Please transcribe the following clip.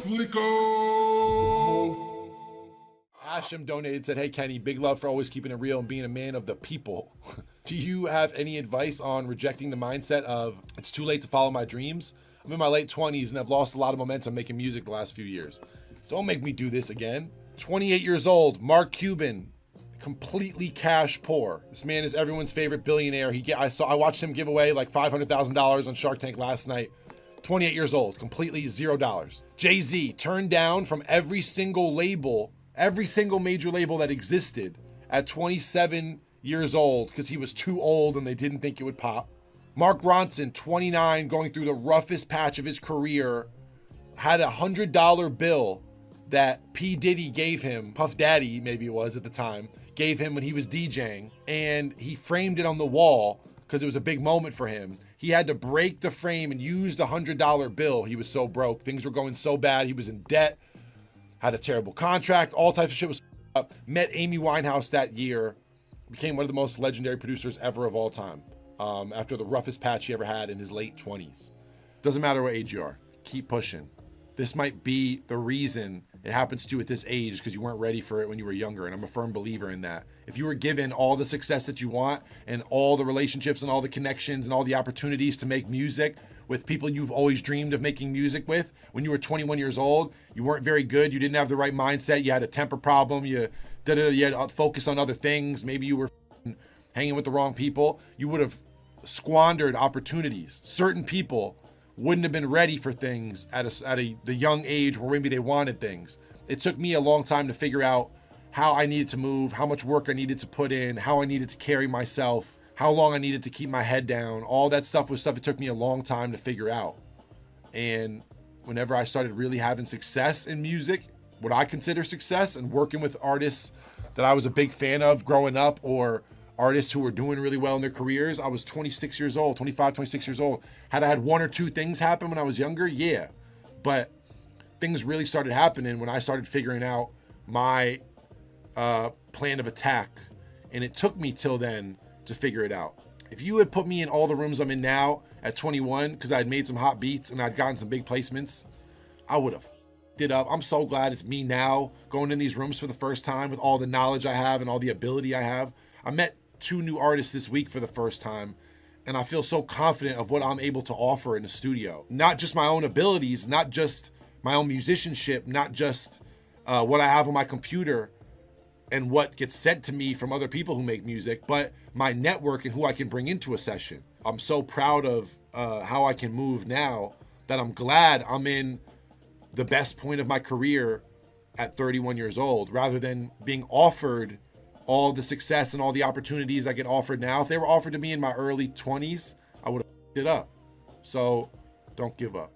fliko. Asham donated, said, "Hey Kenny, big love for always keeping it real and being a man of the people." Do you have any advice on rejecting the mindset of it's too late to follow my dreams? I'm in my late 20s and I've lost a lot of momentum making music the last few years. Don't make me do this again. 28 years old, Mark Cuban, completely cash poor. This man is everyone's favorite billionaire. I watched him give away like $500,000 on Shark Tank last night. 28 years old, completely $0. Jay-Z turned down from every single major label that existed at 27 years old because he was too old and they didn't think it would pop. Mark Ronson, 29, going through the roughest patch of his career, had a $100 bill that P. Diddy gave him, Puff Daddy maybe it was at the time, gave him when he was DJing, and he framed it on the wall because it was a big moment for him. He had to break the frame and use the $100 bill. He was so broke. Things were going so bad. He was in debt, had a terrible contract, all types of shit was up. Met Amy Winehouse that year, became one of the most legendary producers ever of all time. After the roughest patch he ever had in his late 20s. Doesn't matter what age you are, keep pushing. This might be the reason it happens to you at this age because you weren't ready for it when you were younger, and I'm a firm believer in that. If you were given all the success that you want and all the relationships and all the connections and all the opportunities to make music with people you've always dreamed of making music with when you were 21 years old, you weren't very good, you didn't have the right mindset, you had a temper problem, you had to focus on other things, maybe you were hanging with the wrong people, you would have squandered opportunities. Certain people wouldn't have been ready for things at the young age where maybe they wanted things. It took me a long time to figure out how I needed to move, how much work I needed to put in, how I needed to carry myself, how long I needed to keep my head down. All that stuff was stuff it took me a long time to figure out. And whenever I started really having success in music, what I consider success, and working with artists that I was a big fan of growing up, or artists who were doing really well in their careers, I was 26 years old, 25, 26 years old. Had I had one or two things happen when I was younger? Yeah. But things really started happening when I started figuring out my plan of attack. And it took me till then to figure it out. If you had put me in all the rooms I'm in now at 21, because I had made some hot beats and I'd gotten some big placements, I would have it up. I'm so glad it's me now going in these rooms for the first time with all the knowledge I have and all the ability I have. I met 2 new artists this week for the first time, and I feel so confident of what I'm able to offer in the studio. Not just my own abilities, not just my own musicianship, not just what I have on my computer and what gets sent to me from other people who make music, but my network and who I can bring into a session. I'm so proud of how I can move now that I'm glad I'm in the best point of my career at 31 years old, rather than being offered all the success and all the opportunities I get offered now. If they were offered to me in my early 20s, I would have it up. So don't give up.